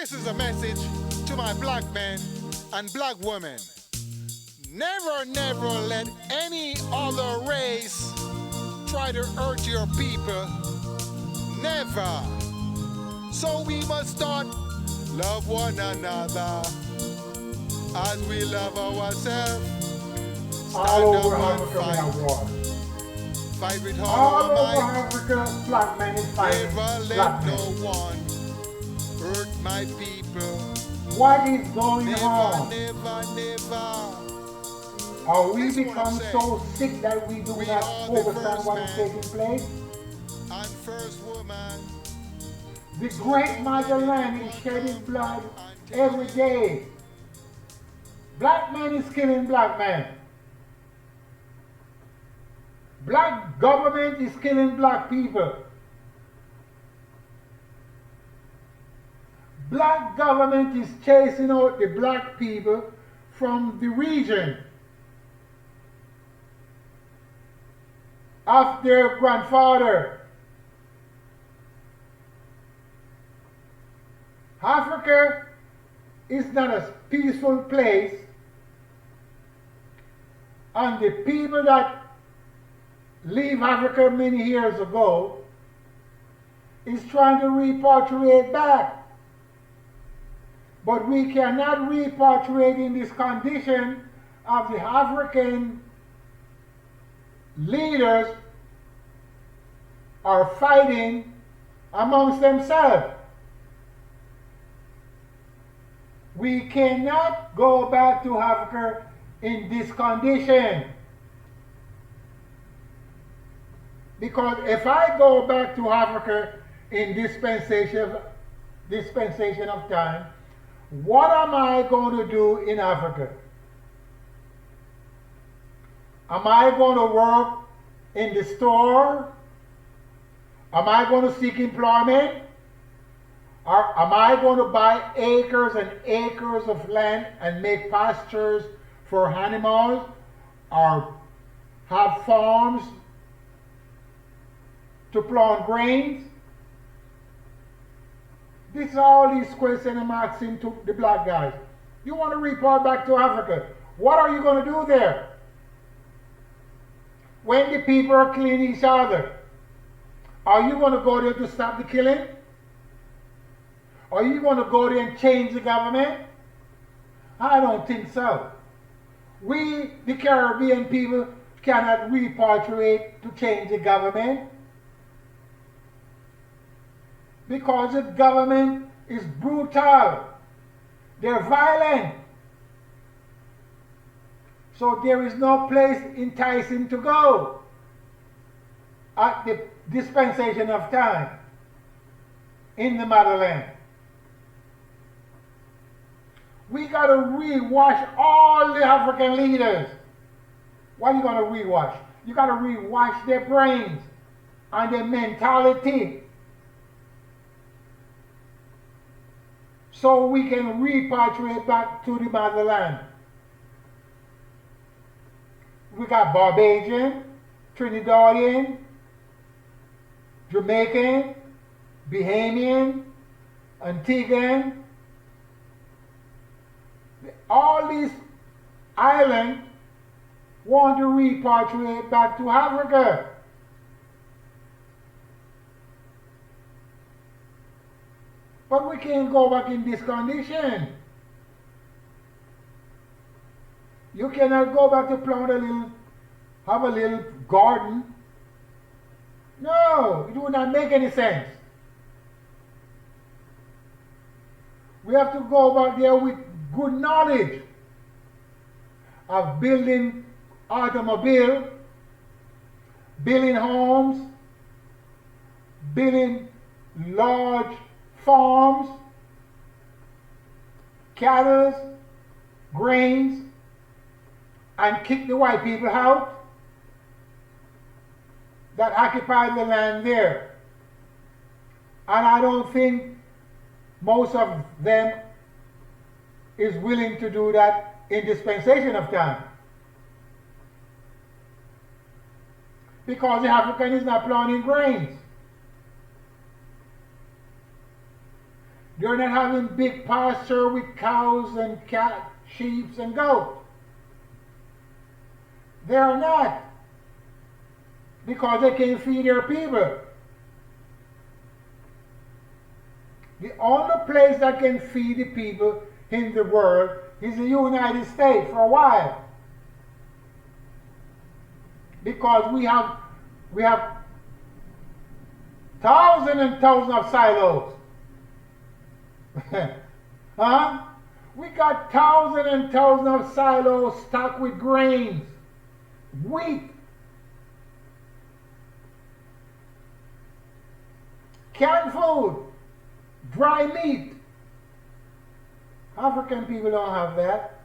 This is a message to my black men and black women. Never, never let any other race try to hurt your people. Never. So we must start love one another as we love ourselves. All Stand up over and Africa we have fight. war. Fight with all All our over might. Africa, black men is fighting Never black let no men. one hurt my people. What is going Never, on? never, never. Are we This one I'm become saying. so sick that we do We not are the understand first what is man taking place? and first woman. The So great don't let motherland is anyone shedding come blood and tell every you day. Black men is killing black men. Black government is killing black people. Black government is chasing out the black people from the region of their grandfather. Africa is not a peaceful place, and the people that leave Africa many years ago is trying to repatriate back. But we cannot repatriate in this condition of the African leaders are fighting amongst themselves. We cannot go back to Africa in this condition. Because if I go back to Africa in dispensation of time, what am I going to do in Africa? Am I going to work in the store? Am I going to seek employment? Or am I going to buy acres and acres of land and make pastures for animals? Or have farms to plant grains? These are all these questions I'm asking to the black guys. You want to report back to Africa. What are you going to do there? When the people are killing each other, are you going to go there to stop the killing? Are you going to go there and change the government? I don't think so. We, the Caribbean people, cannot repatriate to change the government, because the government is brutal. They're violent. So there is no place enticing to go at the dispensation of time in the motherland. We got to rewash all the African leaders. What are you going to rewash? You got to rewash their brains and their mentality, so we can repatriate back to the motherland. We got Barbadian, Trinidadian, Jamaican, Bahamian, Antiguan. All these islands want to repatriate back to Africa. But we can't go back in this condition. You cannot go back to plant have a little garden. No, it would not make any sense. We have to go back there with good knowledge of building automobile, building homes, building large farms, cattle, grains, and kick the white people out that occupy the land there. And I don't think most of them is willing to do that in dispensation of time. Because the African is not planting grains. They're not having big pasture with cows and cat, sheep and goats. They are not. Because they can feed their people. The only place that can feed the people in the world is the United States for a while. Because we have thousands and thousands of silos. Huh? We got thousands and thousands of silos stocked with grains, wheat, canned food, dry meat. African people don't have that.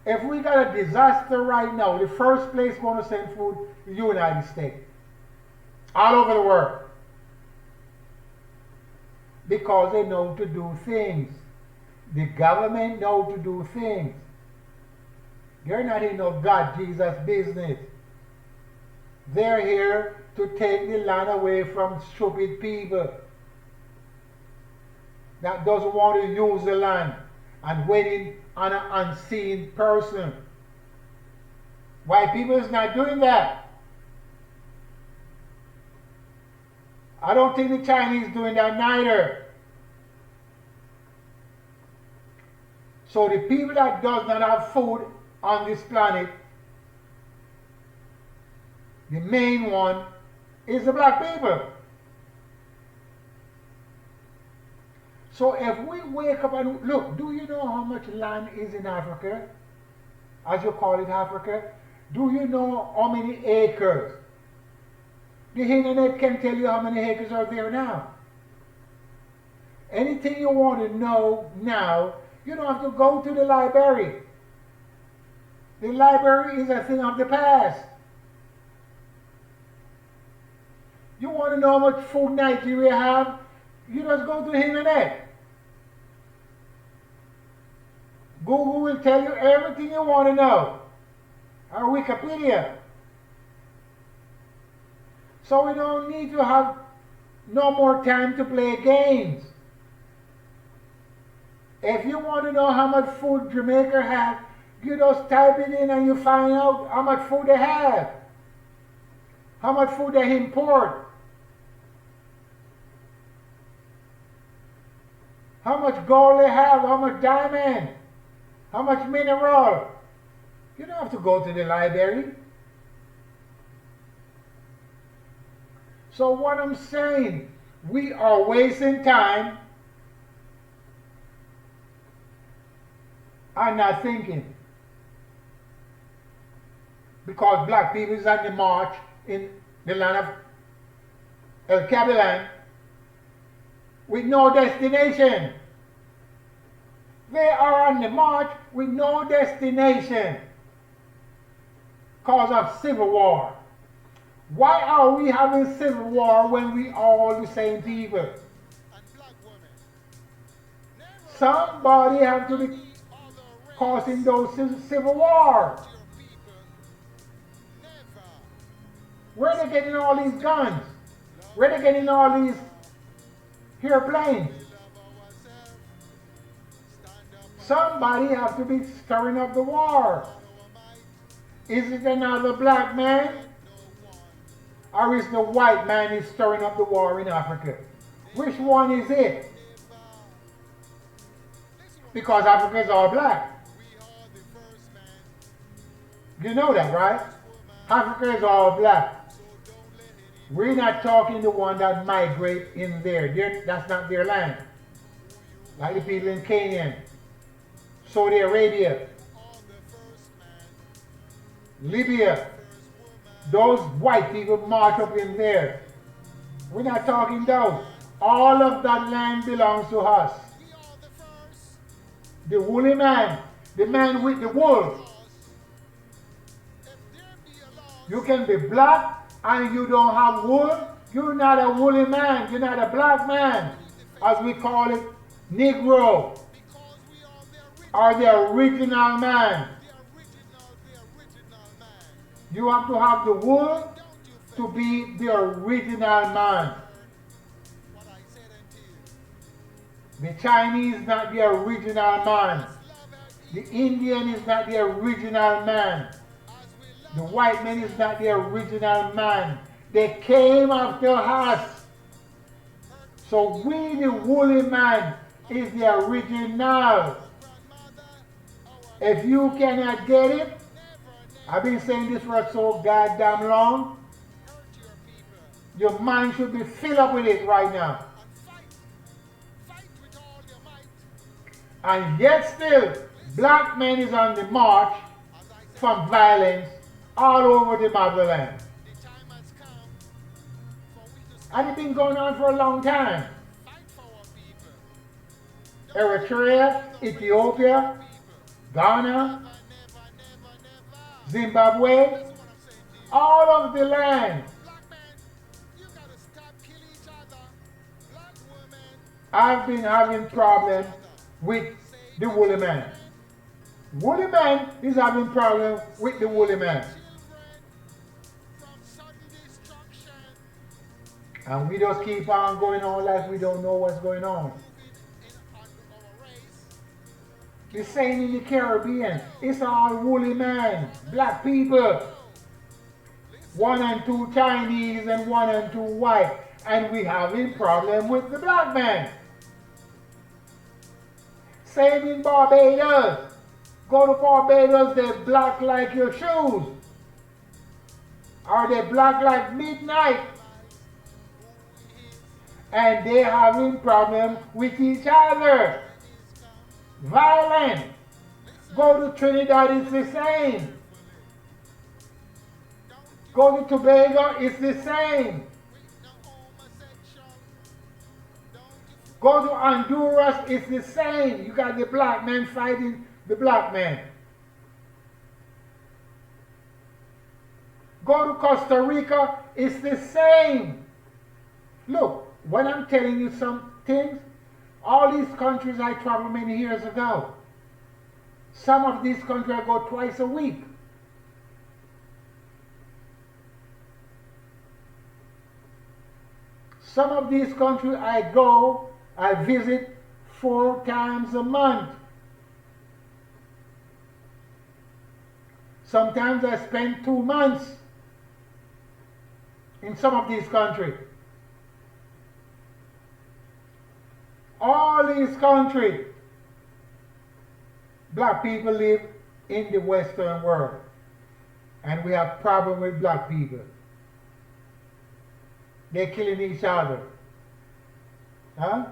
If we got a disaster right now, the first place going to send food is the United States. All over the world. Because they know to do things. The government know to do things. They're not in no God, Jesus business. They're here to take the land away from stupid people that doesn't want to use the land and waiting on an unseen person. White people is not doing that. I don't think the Chinese doing that neither. So the people that does not have food on this planet, the main one is the black people. So if we wake up and look, do you know how much land is in Africa? As you call it Africa? Do you know how many acres? The internet can tell you how many acres are there now. Anything you want to know now, you don't have to go to the library. The library is a thing of the past. You want to know how much food Nigeria have? You just go to the internet. Google will tell you everything you want to know. Or Wikipedia. So we don't need to have no more time to play games. If you want to know how much food Jamaica has, you just type it in and you find out how much food they have. How much food they import. How much gold they have, how much diamond, how much mineral. You don't have to go to the library. So what I'm saying, we are wasting time and not thinking. Because black people is on the march in the land of El Cabilan with no destination. They are on the march with no destination because of civil war. Why are we having civil war when we are all the same people? Somebody have to be causing those civil wars. Where are they getting all these guns? Where are they getting all these airplanes? Somebody have to be stirring up the war. Is it another black man? Or is the white man is stirring up the war in Africa? Which one is it? Because Africa is all black. You know that, right? Africa is all black. We're not talking the one that migrate in there. That's not their land. Like the people in Kenya, Saudi Arabia, Libya. Those white people march up in there. We're not talking those. All of that land belongs to us. The woolly man, the man with the wool. You can be black and you don't have wool. You're not a woolly man. You're not a black man. As we call it, Negro. Or the original man. You have to have the wool to be the original man. The Chinese is not the original man. The Indian is not the original man. The white man is not the original man. They came after us. So we, the woolly man, is the original. If you cannot get it, I've been saying this for so goddamn long. Your mind should be filled up with it right now. And yet still, black men is on the march from violence all over the motherland. And it's been going on for a long time. Eritrea, Ethiopia, Ghana, Zimbabwe, all of the land. I've been having problems with the woolly man. Woolly man is having problems with the woolly man. And we just keep on going on like we don't know what's going on. The same in the Caribbean. It's all woolly man, black people. 1 and 2 Chinese and 1 and 2 white. And we having problem with the black man. Same in Barbados. Go to Barbados, they're black like your shoes. Or they're black like midnight. And they having problems with each other. Violent. Go to Trinidad, it's the same. Go to Tobago, it's the same. Go to Honduras, it's the same. You got the black man fighting the black man. Go to Costa Rica, it's the same. Look, when I'm telling you some things, all these countries I traveled many years ago. Some of these countries I go twice a week. Some of these countries I visit 4 times a month. Sometimes I spend 2 months in some of these countries. All these countries, black people live in the Western world. And we have problem with black people. They're killing each other. Huh?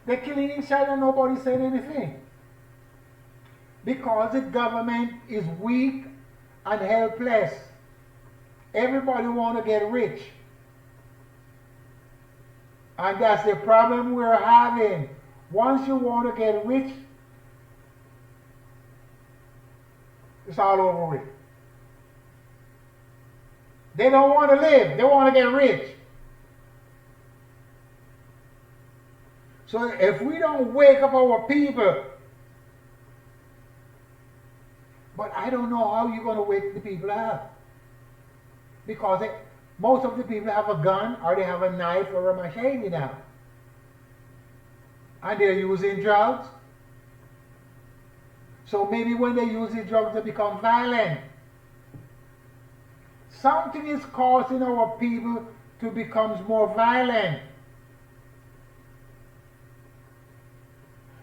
They're killing each other and nobody saying anything. Because the government is weak and helpless. Everybody want to get rich. And that's the problem we're having. Once you want to get rich, it's all over with. They don't want to live. They want to get rich. So if we don't wake up our people, but I don't know how you're going to wake the people up. Because most of the people have a gun or they have a knife or a machete now. And they're using drugs. So maybe when they use the drugs they become violent. Something is causing our people to become more violent.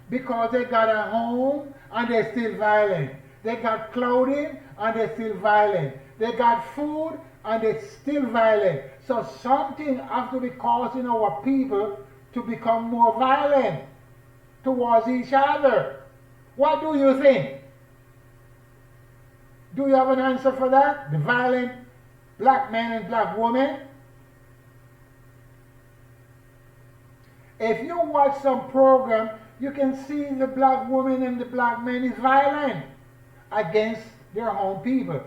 Because they got a home and they're still violent. They got clothing and they're still violent. They got food and they're still violent. So something has to be causing our people to become more violent towards each other. What do you think? Do you have an answer for that? The violent black man and black woman? If you watch some program, you can see the black woman and the black man is violent against their own people.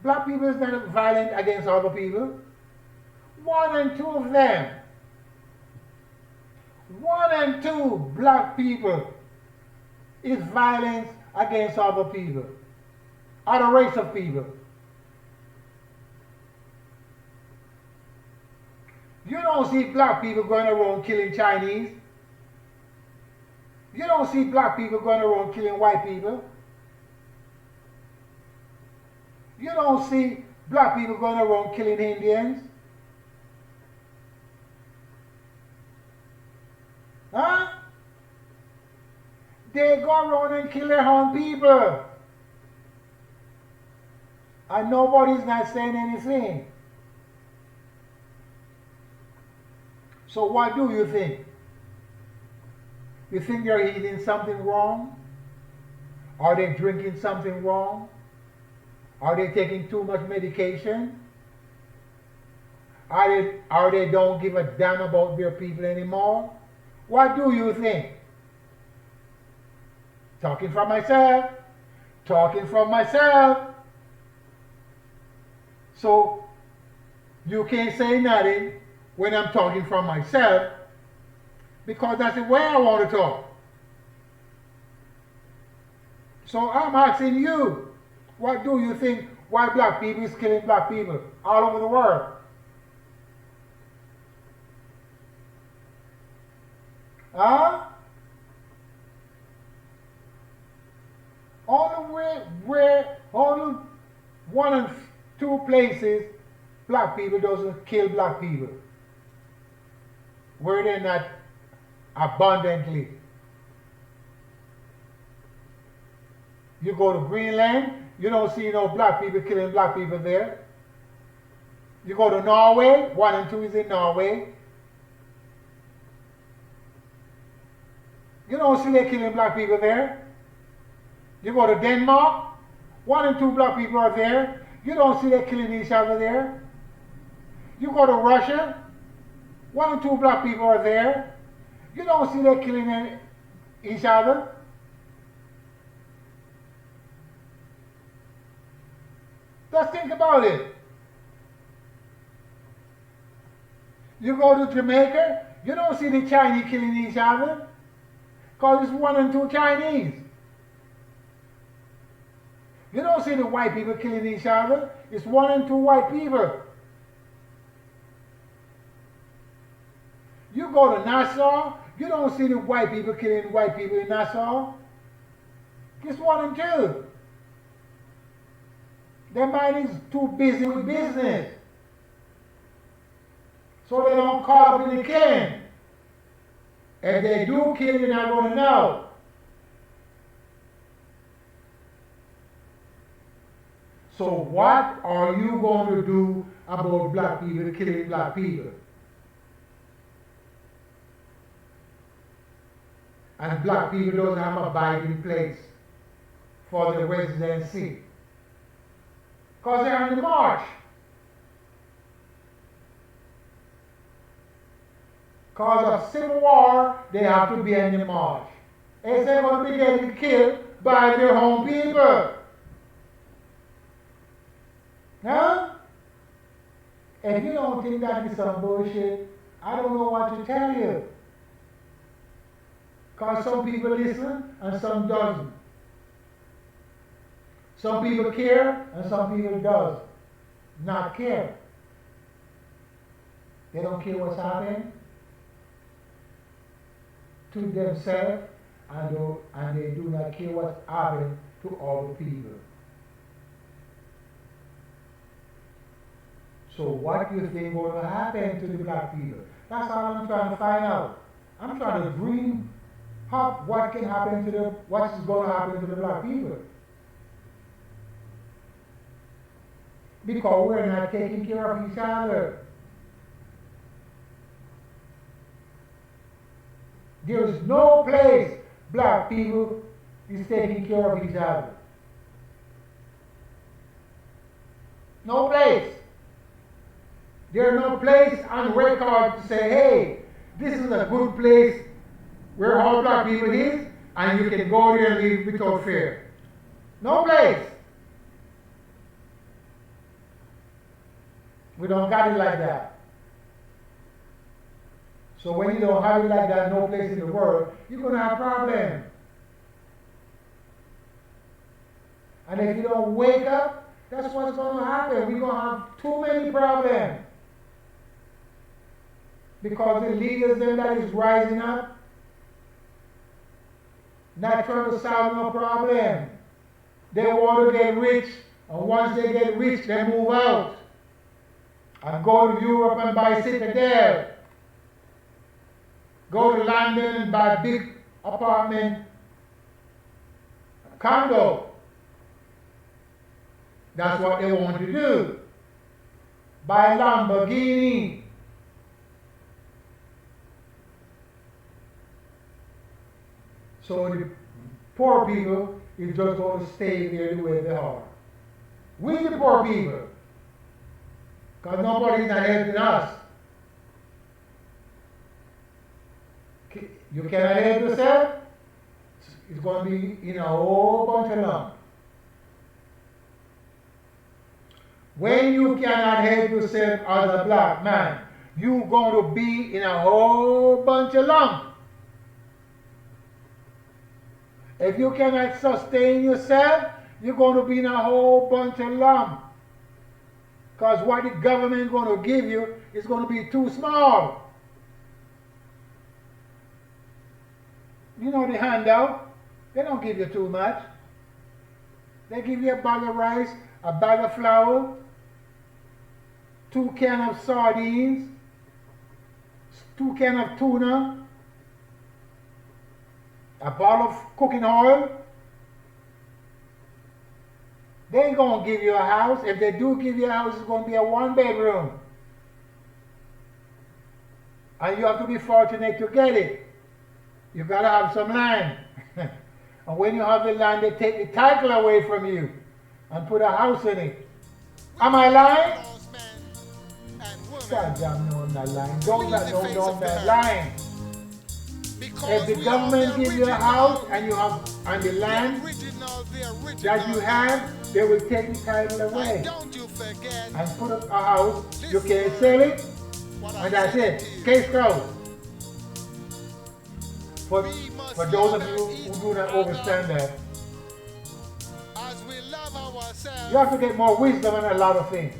Black people is not violent against other people. 1 and 2 of them. 1 and 2 black people is violence against other people. Other race of people. You don't see black people going around killing Chinese. You don't see black people going around killing white people. You don't see black people going around killing Indians. Huh? They go around and kill their own people. And nobody's not saying anything. So what do you think? You think they're eating something wrong? Are they drinking something wrong? Are they taking too much medication? Are they don't give a damn about their people anymore? What do you think? Talking from myself. Talking from myself. So you can't say nothing when I'm talking from myself, because that's the way I want to talk. So I'm asking you, what do you think why black people is killing black people all over the world? Huh? Only one and two places black people doesn't kill black people, where they're not abundantly. You go to Greenland, you don't see no black people killing black people there. You go to Norway, 1 and 2 is in Norway. You don't see they killing black people there. You go to Denmark, 1 and 2 black people are there. You don't see they killing each other there. You go to Russia, 1 and 2 black people are there. You don't see they killing each other. Just think about it. You go to Jamaica, you don't see the Chinese killing each other, because it's 1 and 2 Chinese. You don't see the white people killing each other, it's 1 and 2 white people. You go to Nassau, you don't see the white people killing white people in Nassau. It's 1 and 2. Their mind is too busy with business. So they don't caught up in the killing. If they do kill, you're not going to know. So what are you going to do about black people killing black people? And black people don't have a abiding place for the residency, because they're on the march. Because of civil war, they have to be in the march. If they're going to be getting killed by their own people. Huh? If you don't think that is some bullshit, I don't know what to tell you. Because some people listen and some doesn't. Some people care and some people does not care. They don't care what's happening to themselves, and they do not care what's happening to other people. So what do you think will happen to the black people? That's all I'm trying to find out. I'm trying to dream up what can happen to what's going to happen to the black people. Because we're not taking care of each other. There is no place black people is taking care of each other. No place. There's no place on record to say, hey, this is a good place where all black people is, and you can go there and live without fear. No place. We don't got it like that. So when you don't have it like that, no place in the world, you're going to have problems. And if you don't wake up, that's what's going to happen. We're going to have too many problems. Because the leaders them that is rising up, not trying to solve no problem. They want to get rich, and once they get rich, they move out and go to Europe and buy Citadel. Go to London and buy big apartment, condo. That's what they want to do. Buy Lamborghini. So the poor people is just going to stay there the way they are. We the poor people. Because nobody's not helping us. You cannot help yourself, it's going to be in a whole bunch of lump. When you cannot help yourself as a black man, you're going to be in a whole bunch of lump. If you cannot sustain yourself, you're going to be in a whole bunch of lump. Because what the government is going to give you is going to be too small. You know the handout, they don't give you too much. They give you a bag of rice, a bag of flour, 2 cans of sardines, 2 cans of tuna, a bottle of cooking oil. They ain't going to give you a house. If they do give you a house, it's going to be a 1-bedroom. And you have to be fortunate to get it. You got to have some land. And when you have the land, they take the title away from you and put a house in it. Am I lying? God damn, no, I'm not lying. Don't that, no, I'm not lying. If the government gives you a house and you have on the land that you have, they will take the title away and put up a house. You can sell it, and that's it. Case closed. For those of you who do not understand that, you have to get more wisdom on a lot of things.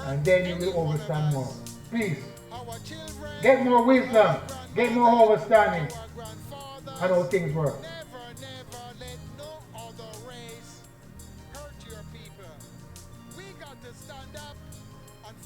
And then you will understand more. Please, get more wisdom, get more understanding on how things work.